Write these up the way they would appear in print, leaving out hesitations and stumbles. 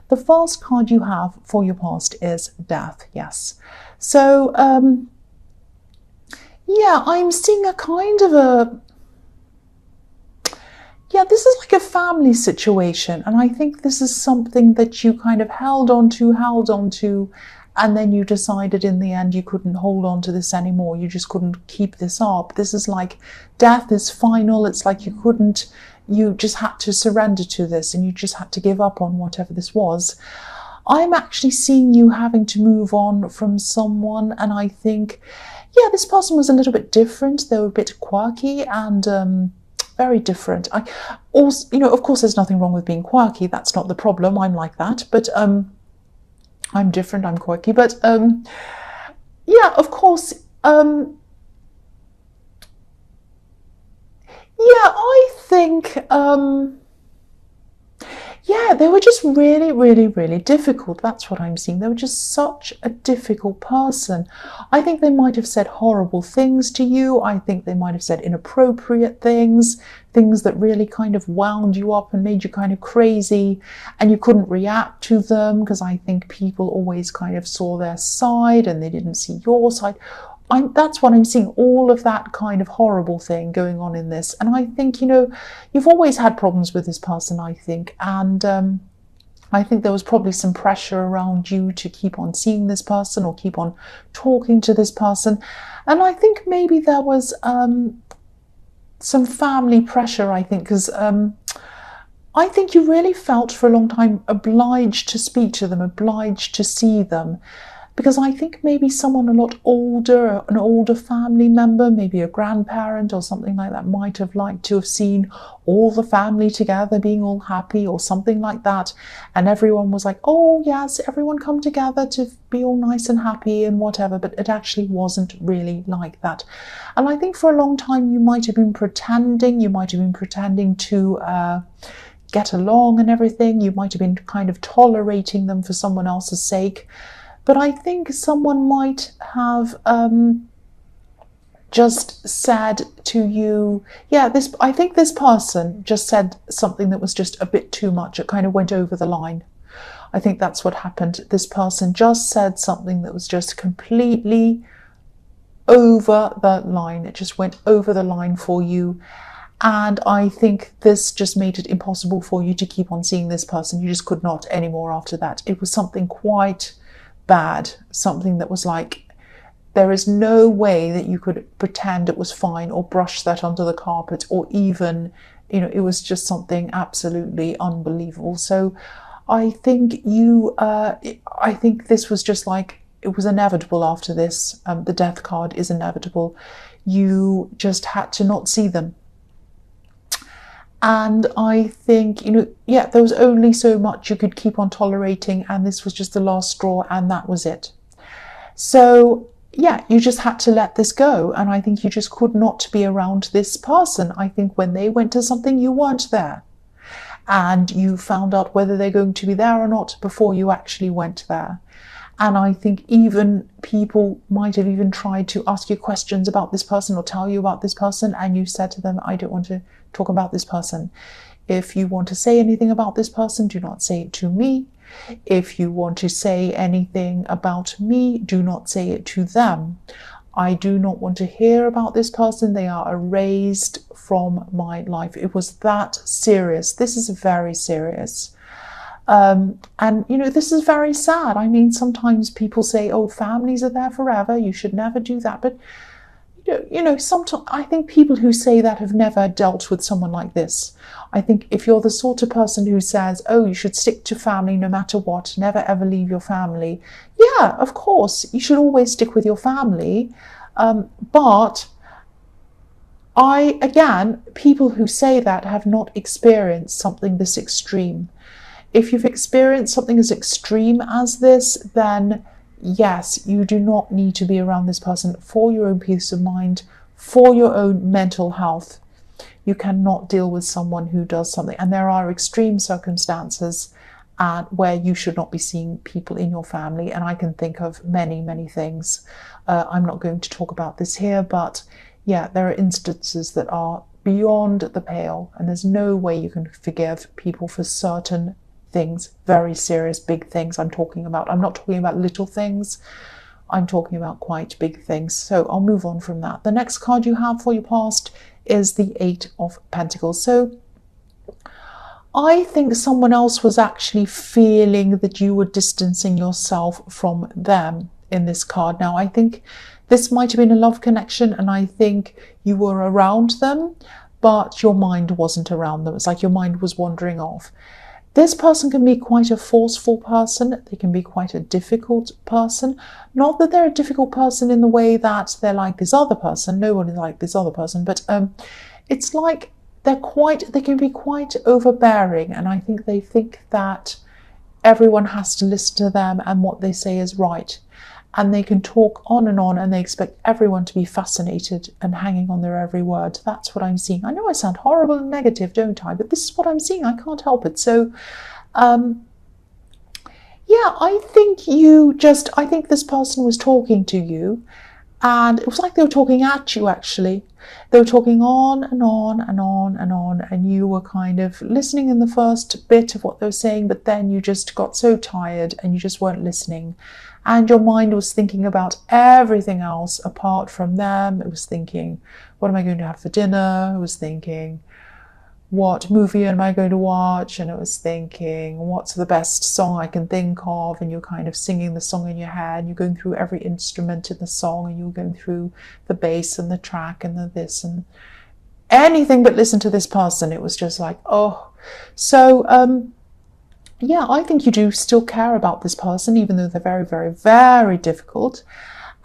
The first card you have for your past is death, yes. So, yeah, I'm seeing a kind of a, yeah, this is like a family situation. And I think this is something that you kind of held on to, and then you decided in the end you couldn't hold on to this anymore. You just couldn't keep this up. This is like death is final. It's like you just had to surrender to this, and you just had to give up on whatever this was. I'm actually seeing you having to move on from someone, and I think, yeah, this person was a little bit different. They were a bit quirky and very different. I also, of course, there's nothing wrong with being quirky. That's not the problem. I'm like that, but I'm different. I'm quirky, but yeah, of course. Yeah, I think, yeah, they were just really, really, really difficult. That's what I'm seeing. They were just such a difficult person. I think they might have said horrible things to you. I think they might have said inappropriate things, things that really kind of wound you up and made you kind of crazy, and you couldn't react to them because I think people always kind of saw their side and they didn't see your side. That's what I'm seeing, all of that kind of horrible thing going on in this. And I think, you've always had problems with this person, I think. And I think there was probably some pressure around you to keep on seeing this person or keep on talking to this person. And I think maybe there was some family pressure, I think, because I think you really felt for a long time obliged to speak to them, obliged to see them. Because I think maybe someone a lot older, an older family member, maybe a grandparent or something like that, might have liked to have seen all the family together being all happy or something like that. And everyone was like, oh yes, everyone come together to be all nice and happy and whatever. But it actually wasn't really like that. And I think for a long time you might have been pretending, to get along and everything. You might have been kind of tolerating them for someone else's sake. But I think someone might have just said to you, yeah, I think this person just said something that was just a bit too much. It kind of went over the line. I think that's what happened. This person just said something that was just completely over the line. It just went over the line for you. And I think this just made it impossible for you to keep on seeing this person. You just could not anymore after that. It was something quite bad, something that was like, there is no way that you could pretend it was fine or brush that under the carpet, or even, it was just something absolutely unbelievable. So I think I think this was just like, it was inevitable after this. The death card is inevitable. You just had to not see them. And I think, there was only so much you could keep on tolerating, and this was just the last straw, and that was it. So, yeah, you just had to let this go. And I think you just could not be around this person. I think when they went to something, you weren't there. And you found out whether they're going to be there or not before you actually went there. And I think even people might have even tried to ask you questions about this person or tell you about this person, and you said to them, I don't want to talk about this person. If you want to say anything about this person, do not say it to me. If you want to say anything about me, do not say it to them. I do not want to hear about this person. They are erased from my life. It was that serious. This is very serious. And, this is very sad. I mean, sometimes people say, oh, families are there forever. You should never do that. But, sometimes I think people who say that have never dealt with someone like this. I think if you're the sort of person who says, oh, you should stick to family no matter what, never ever leave your family. Yeah, of course, you should always stick with your family. But people who say that have not experienced something this extreme. If you've experienced something as extreme as this, then yes, you do not need to be around this person for your own peace of mind, for your own mental health. You cannot deal with someone who does something. And there are extreme circumstances where you should not be seeing people in your family. And I can think of many, many things. I'm not going to talk about this here, but yeah, there are instances that are beyond the pale, and there's no way you can forgive people for certain things, very serious, big things I'm talking about. I'm not talking about little things. I'm talking about quite big things. So I'll move on from that. The next card you have for your past is the Eight of Pentacles. So I think someone else was actually feeling that you were distancing yourself from them in this card. Now, I think this might have been a love connection, and I think you were around them, but your mind wasn't around them. It's like your mind was wandering off. This person can be quite a forceful person. They can be quite a difficult person. Not that they're a difficult person in the way that they're like this other person. No one is like this other person. But it's like they can be quite overbearing. And I think they think that everyone has to listen to them and what they say is right. And they can talk on, and they expect everyone to be fascinated and hanging on their every word. That's what I'm seeing. I know I sound horrible and negative, don't I? But this is what I'm seeing. I can't help it. So, yeah, I think this person was talking to you, and it was like they were talking at you, actually. They were talking on and on and on and on, and you were kind of listening in the first bit of what they were saying, but then you just got so tired and you just weren't listening. And your mind was thinking about everything else apart from them. It was thinking, what am I going to have for dinner? It was thinking, what movie am I going to watch? And it was thinking, what's the best song I can think of? And you're kind of singing the song in your head. And you're going through every instrument in the song, and you're going through the bass and the track and the this and anything but listen to this person. It was just like, oh. So, yeah, I think you do still care about this person, even though they're very, very, very difficult.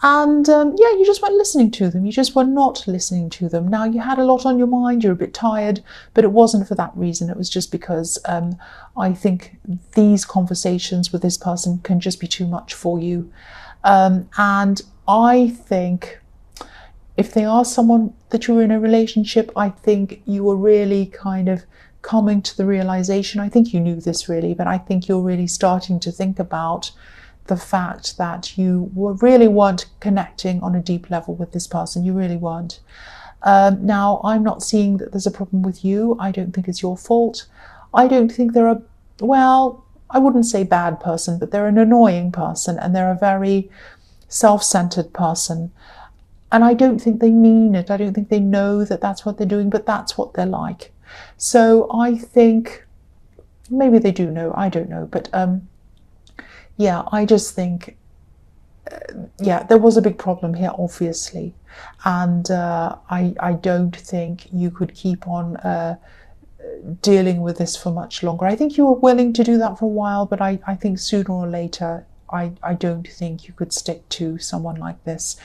And yeah, you just weren't listening to them. You just were not listening to them. Now, you had a lot on your mind. You're a bit tired, but it wasn't for that reason. It was just because I think these conversations with this person can just be too much for you. And I think if they are someone that you're in a relationship, I think you were really kind of coming to the realization, I think you knew this really, but I think you're really starting to think about the fact that you really weren't connecting on a deep level with this person. You really weren't. Now, I'm not seeing that there's a problem with you. I don't think it's your fault. I don't think they're well, I wouldn't say bad person, but they're an annoying person, and they're a very self-centered person. And I don't think they mean it. I don't think they know that that's what they're doing, but that's what they're like. So I think maybe they do know, I don't know, but yeah, I just think yeah, there was a big problem here, obviously, and I don't think you could keep on dealing with this for much longer. I think you were willing to do that for a while, but I think sooner or later I don't think you could stick to someone like this.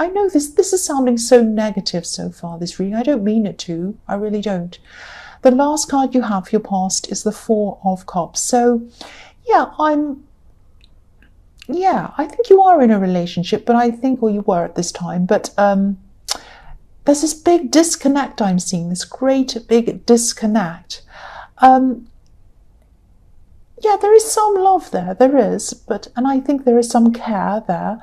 I know this is sounding so negative so far, this reading. I don't mean it to. I really don't. The last card you have for your past is the Four of Cups. So, yeah, I think you are in a relationship, but I think, or you were at this time, but there's this big disconnect I'm seeing, this great big disconnect. Yeah, there is some love there, there is, and I think there is some care there.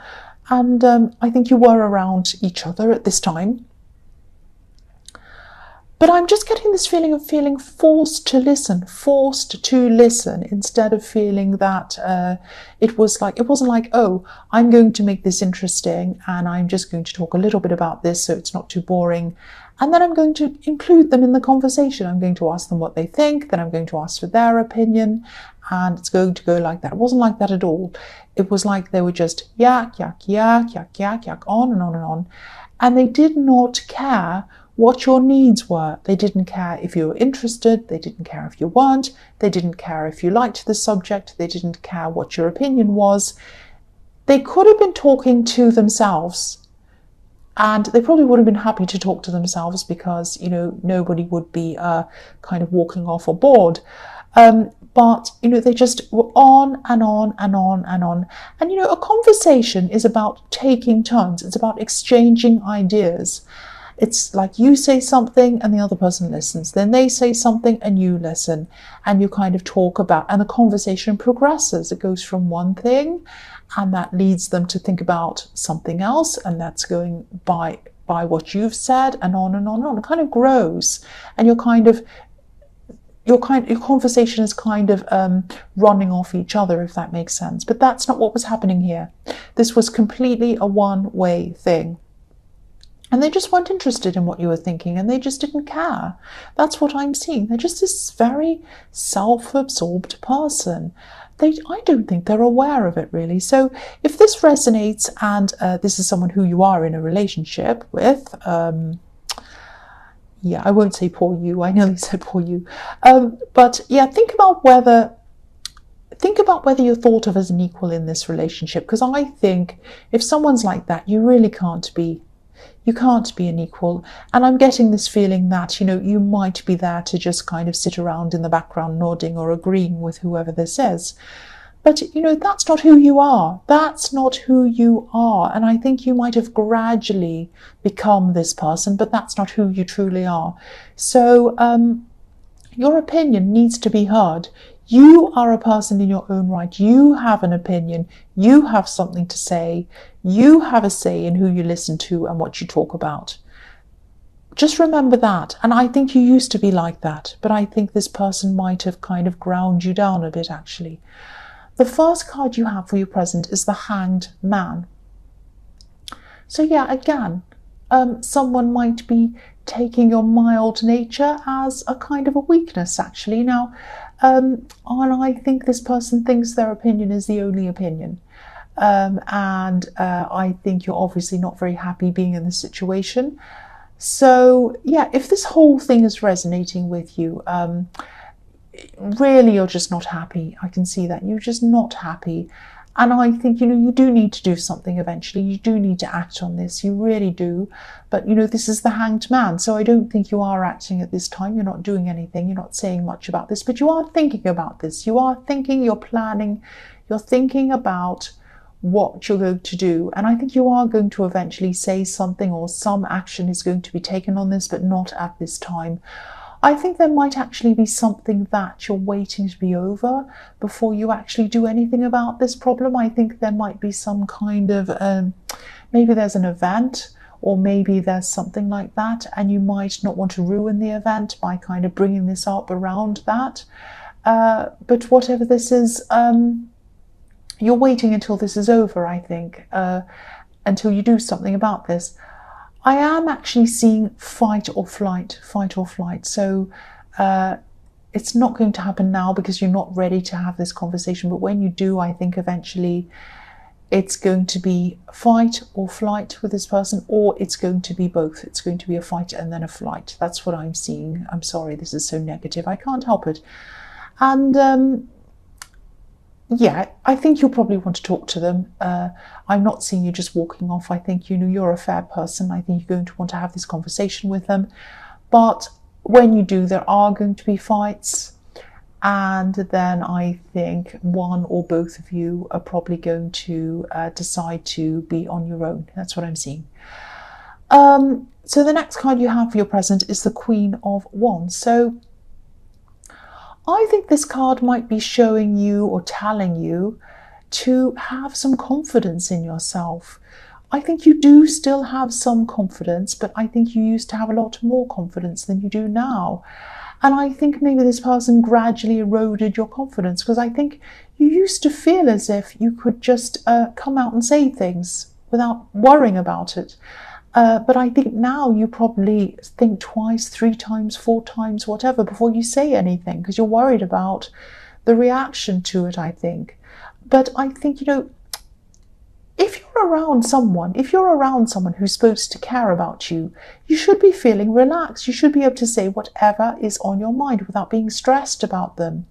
And I think you were around each other at this time. But I'm just getting this feeling of feeling forced to listen instead of feeling that it wasn't like, oh, I'm going to make this interesting and I'm just going to talk a little bit about this so it's not too boring. And then I'm going to include them in the conversation. I'm going to ask them what they think, then I'm going to ask for their opinion, and it's going to go like that. It wasn't like that at all. It was like they were just yak, yak, yak, yak, yak, yak, on and on and on. And they did not care what your needs were. They didn't care if you were interested. They didn't care if you weren't. They didn't care if you liked the subject. They didn't care what your opinion was. They could have been talking to themselves. And they probably would have been happy to talk to themselves because, you know, nobody would be kind of walking off or bored. But, you know, they just were on and on and on and on. And, you know, a conversation is about taking turns. It's about exchanging ideas. It's like you say something and the other person listens. Then they say something and you listen. And you kind of talk about, and the conversation progresses. It goes from one thing and that leads them to think about something else. And that's going by what you've said and on and on and on. It kind of grows. And you're kind of your conversation is kind of running off each other, if that makes sense. But that's not what was happening here. This was completely a one-way thing. And they just weren't interested in what you were thinking, and they just didn't care. That's what I'm seeing. They're just this very self-absorbed person. I don't think they're aware of it, really. So if this resonates, and this is someone who you are in a relationship with, yeah, I won't say poor you. I nearly said poor you. But yeah, think about whether you're thought of as an equal in this relationship. Because I think if someone's like that, you really can't be. You can't be an equal. And I'm getting this feeling that, you might be there to just kind of sit around in the background nodding or agreeing with whoever this is. But, that's not who you are. That's not who you are. And I think you might have gradually become this person, but that's not who you truly are. So your opinion needs to be heard. You are a person in your own right. You have an opinion. You have something to say. You have a say in who you listen to and what you talk about. Just remember that. And I think you used to be like that, but I think this person might have kind of ground you down a bit, actually. The first card you have for your present is the Hanged Man. So yeah, again, someone might be taking your mild nature as a kind of a weakness, actually. Now, and I think this person thinks their opinion is the only opinion. And I think you're obviously not very happy being in this situation. So yeah, if this whole thing is resonating with you, really you're just not happy. I can see that. You're just not happy. And I think, you do need to do something eventually. You do need to act on this. You really do. But, this is the Hanged Man. So I don't think you are acting at this time. You're not doing anything. You're not saying much about this. But you are thinking about this. You are thinking, you're planning. You're thinking about what you're going to do. And I think you are going to eventually say something, or some action is going to be taken on this, but not at this time. I think there might actually be something that you're waiting to be over before you actually do anything about this problem. I think there might be some kind of, maybe there's an event, or maybe there's something like that, and you might not want to ruin the event by kind of bringing this up around that. But whatever this is, you're waiting until this is over, I think, until you do something about this. I am actually seeing fight or flight. So it's not going to happen now because you're not ready to have this conversation. But when you do, I think eventually it's going to be fight or flight with this person, or it's going to be both. It's going to be a fight and then a flight. That's what I'm seeing. I'm sorry, this is so negative. I can't help it. And yeah, I think you'll probably want to talk to them. I'm not seeing you just walking off. I think you're a fair person. I think you're going to want to have this conversation with them. But when you do, there are going to be fights. And then I think one or both of you are probably going to decide to be on your own. That's what I'm seeing. So the next card you have for your present is the Queen of Wands. So I think this card might be showing you or telling you to have some confidence in yourself. I think you do still have some confidence, but I think you used to have a lot more confidence than you do now. And I think maybe this person gradually eroded your confidence, because I think you used to feel as if you could just come out and say things without worrying about it. But I think now you probably think twice, 3 times, 4 times, whatever, before you say anything, because you're worried about the reaction to it, I think. But I think, if you're around someone who's supposed to care about you, you should be feeling relaxed. You should be able to say whatever is on your mind without being stressed about them.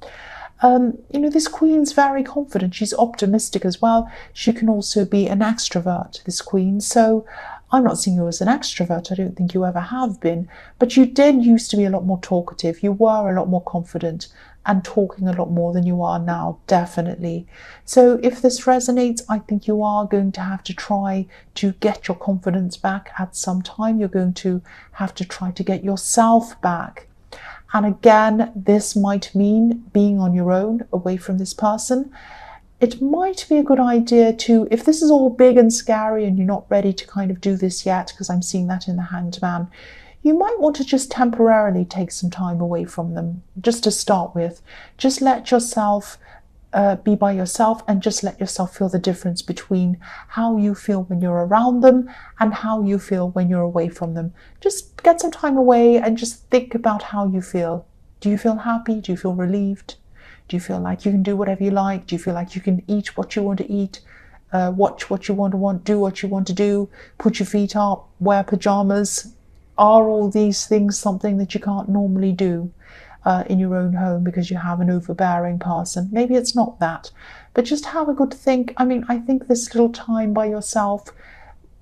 This queen's very confident. She's optimistic as well. She can also be an extrovert, this queen. So I'm not seeing you as an extrovert. I don't think you ever have been. But you did used to be a lot more talkative. You were a lot more confident and talking a lot more than you are now, definitely. So if this resonates, I think you are going to have to try to get your confidence back at some time. You're going to have to try to get yourself back. And again, this might mean being on your own, away from this person. It might be a good idea to, if this is all big and scary and you're not ready to kind of do this yet, because I'm seeing that in the Hanged Man, you might want to just temporarily take some time away from them, just to start with. Just let yourself be by yourself, and just let yourself feel the difference between how you feel when you're around them and how you feel when you're away from them. Just get some time away and just think about how you feel. Do you feel happy? Do you feel relieved? Do you feel like you can do whatever you like? Do you feel like you can eat what you want to eat? Watch what you want to do what you want to do, put your feet up, wear pajamas? Are all these things something that you can't normally do in your own home because you have an overbearing person? Maybe it's not that, but just have a good think. I mean, I think this little time by yourself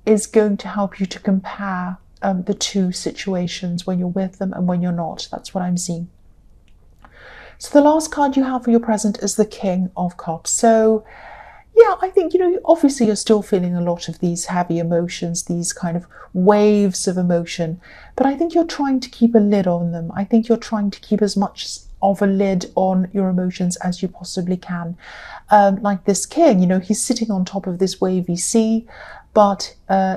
is going to help you to compare the two situations, when you're with them and when you're not. That's what I'm seeing. So the last card you have for your present is the King of Cups. So yeah, I think, obviously you're still feeling a lot of these heavy emotions, these kind of waves of emotion, but I think you're trying to keep a lid on them. I think you're trying to keep as much of a lid on your emotions as you possibly can. Like this king, he's sitting on top of this wavy sea, but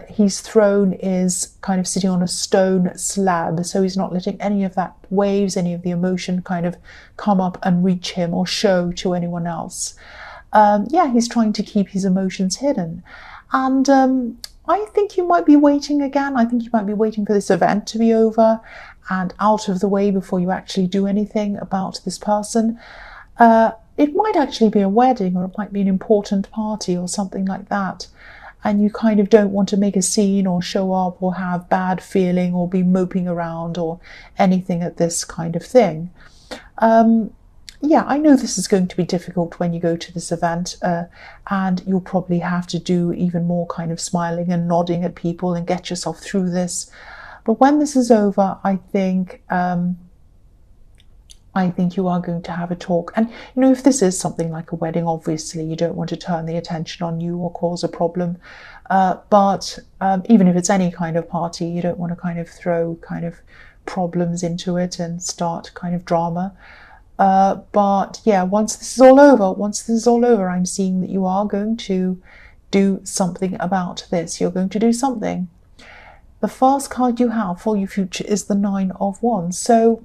his throne is kind of sitting on a stone slab, so he's not letting any of that waves, any of the emotion kind of come up and reach him or show to anyone else. He's trying to keep his emotions hidden. And I think you might be waiting again. I think you might be waiting for this event to be over and out of the way before you actually do anything about this person. It might actually be a wedding, or it might be an important party or something like that. And you kind of don't want to make a scene or show up or have bad feeling or be moping around or anything at this kind of thing. I know this is going to be difficult when you go to this event, and you'll probably have to do even more kind of smiling and nodding at people and get yourself through this. But when this is over, I think you are going to have a talk. And, if this is something like a wedding, obviously you don't want to turn the attention on you or cause a problem. But even if it's any kind of party, you don't want to kind of throw kind of problems into it and start kind of drama. But yeah, once this is all over, I'm seeing that you are going to do something about this. You're going to do something. The first card you have for your future is the Nine of Wands. So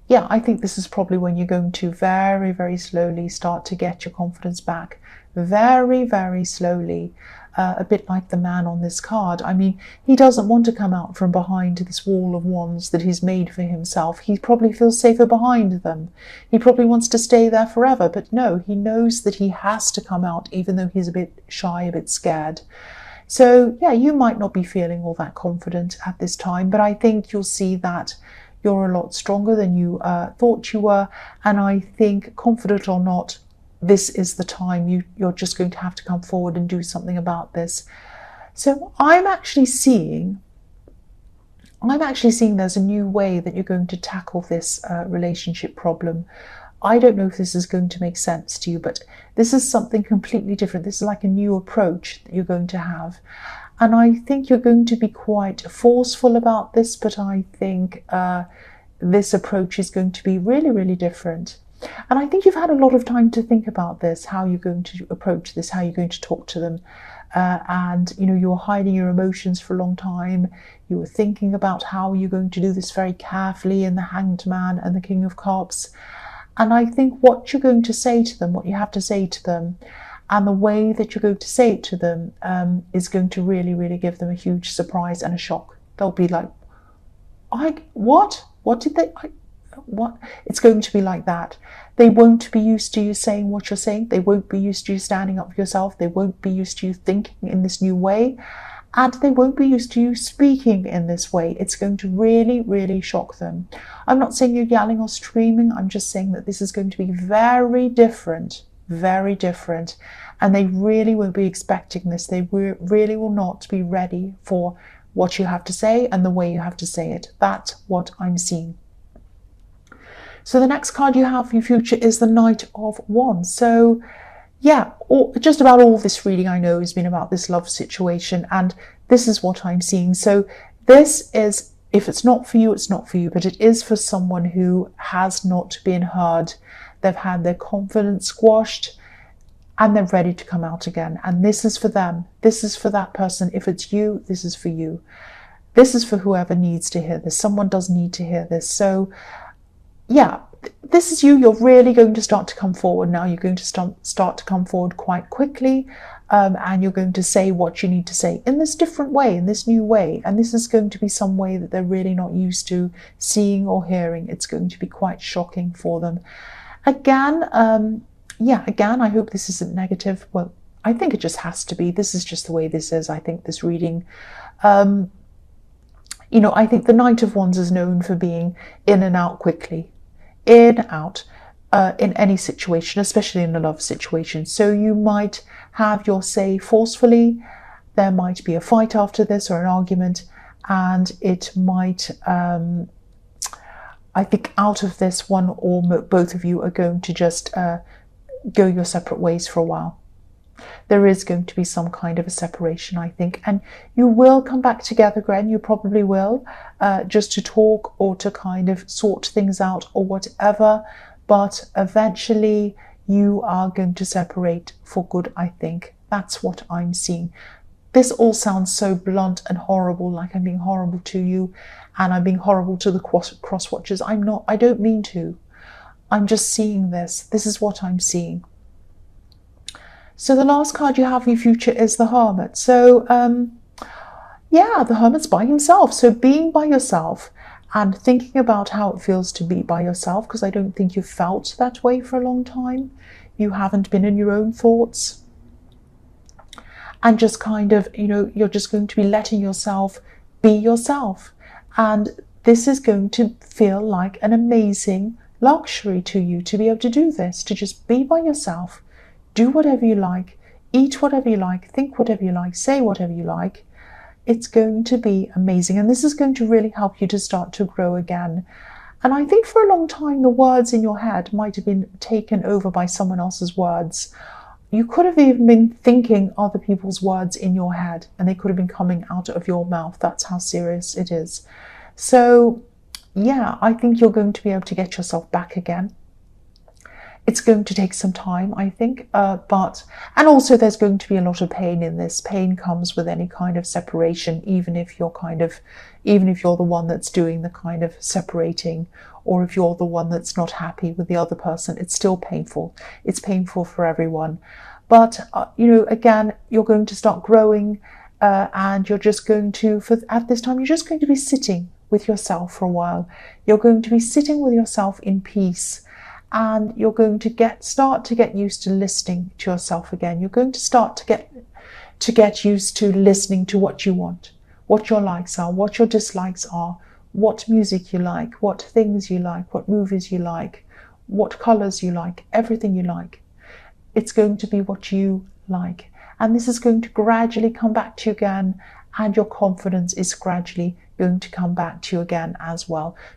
yeah, I think this is probably when you're going to very, very slowly start to get your confidence back. Very, very slowly. A bit like the man on this card. I mean, he doesn't want to come out from behind this wall of wands that he's made for himself. He probably feels safer behind them. He probably wants to stay there forever, but no, he knows that he has to come out, even though he's a bit shy, a bit scared. So yeah, you might not be feeling all that confident at this time, but I think you'll see that you're a lot stronger than you thought you were. And I think, confident or not, this is the time you're just going to have to come forward and do something about this. So I'm actually seeing there's a new way that you're going to tackle this relationship problem. I don't know if this is going to make sense to you, but this is something completely different. This is like a new approach that you're going to have. And I think you're going to be quite forceful about this, but I think this approach is going to be really, really different. And I think you've had a lot of time to think about this, how you're going to approach this, how you're going to talk to them. And, you were hiding your emotions for a long time. You were thinking about how you're going to do this very carefully in the Hanged Man and the King of Cups. And I think what you're going to say to them, what you have to say to them, and the way that you're going to say it to them is going to really, really give them a huge surprise and a shock. They'll be like, what? What did they... What? It's going to be like that. They won't be used to you saying what you're saying. They won't be used to you standing up for yourself. They won't be used to you thinking in this new way. And they won't be used to you speaking in this way. It's going to really, really shock them. I'm not saying you're yelling or screaming. I'm just saying that this is going to be very different. Very different. And they really won't be expecting this. They really will not be ready for what you have to say and the way you have to say it. That's what I'm seeing. So the next card you have for your future is the Knight of Wands. So yeah, just about all this reading I know has been about this love situation, and this is what I'm seeing. So this is, if it's not for you, it's not for you, but it is for someone who has not been heard. They've had their confidence squashed and they're ready to come out again. And this is for them. This is for that person. If it's you, this is for you. This is for whoever needs to hear this. Someone does need to hear this. So yeah, this is you. You're really going to start to come forward now. You're going to start to come forward quite quickly, and you're going to say what you need to say in this different way, in this new way. And this is going to be some way that they're really not used to seeing or hearing. It's going to be quite shocking for them. Again, again, I hope this isn't negative. Well, I think it just has to be. This is just the way this is. I think this reading, I think the Knight of Wands is known for being in and out quickly. In, out, in any situation, especially in a love situation. So you might have your say forcefully. There might be a fight after this or an argument, and it might, I think out of this, one or both of you are going to just go your separate ways for a while. There is going to be some kind of a separation, I think, and you will come back together again. You probably will, just to talk or to kind of sort things out or whatever, but eventually you are going to separate for good, I think. That's what I'm seeing. This all sounds so blunt and horrible, like I'm being horrible to you and I'm being horrible to the cross watchers. I'm not. I don't mean to. I'm just seeing this. This is what I'm seeing. So the last card you have in your future is the Hermit. So, the Hermit's by himself. So being by yourself and thinking about how it feels to be by yourself, because I don't think you've felt that way for a long time. You haven't been in your own thoughts. And just kind of, you're just going to be letting yourself be yourself. And this is going to feel like an amazing luxury to you to be able to do this, to just be by yourself. Do whatever you like, eat whatever you like, think whatever you like, say whatever you like. It's going to be amazing. And this is going to really help you to start to grow again. And I think for a long time, the words in your head might have been taken over by someone else's words. You could have even been thinking other people's words in your head, and they could have been coming out of your mouth. That's how serious it is. So, I think you're going to be able to get yourself back again. It's going to take some time, I think, and also there's going to be a lot of pain in this. Pain comes with any kind of separation, even if you're the one that's doing the kind of separating, or if you're the one that's not happy with the other person, it's still painful. It's painful for everyone. But, again, you're going to start growing, and you're just going to, at this time, you're just going to be sitting with yourself for a while. You're going to be sitting with yourself in peace. And you're going to start to get used to listening to yourself again. You're going to start to get used to listening to what you want, what your likes are, what your dislikes are, what music you like, what things you like, what movies you like, what colours you like, everything you like. It's going to be what you like. And this is going to gradually come back to you again, and your confidence is gradually going to come back to you again as well.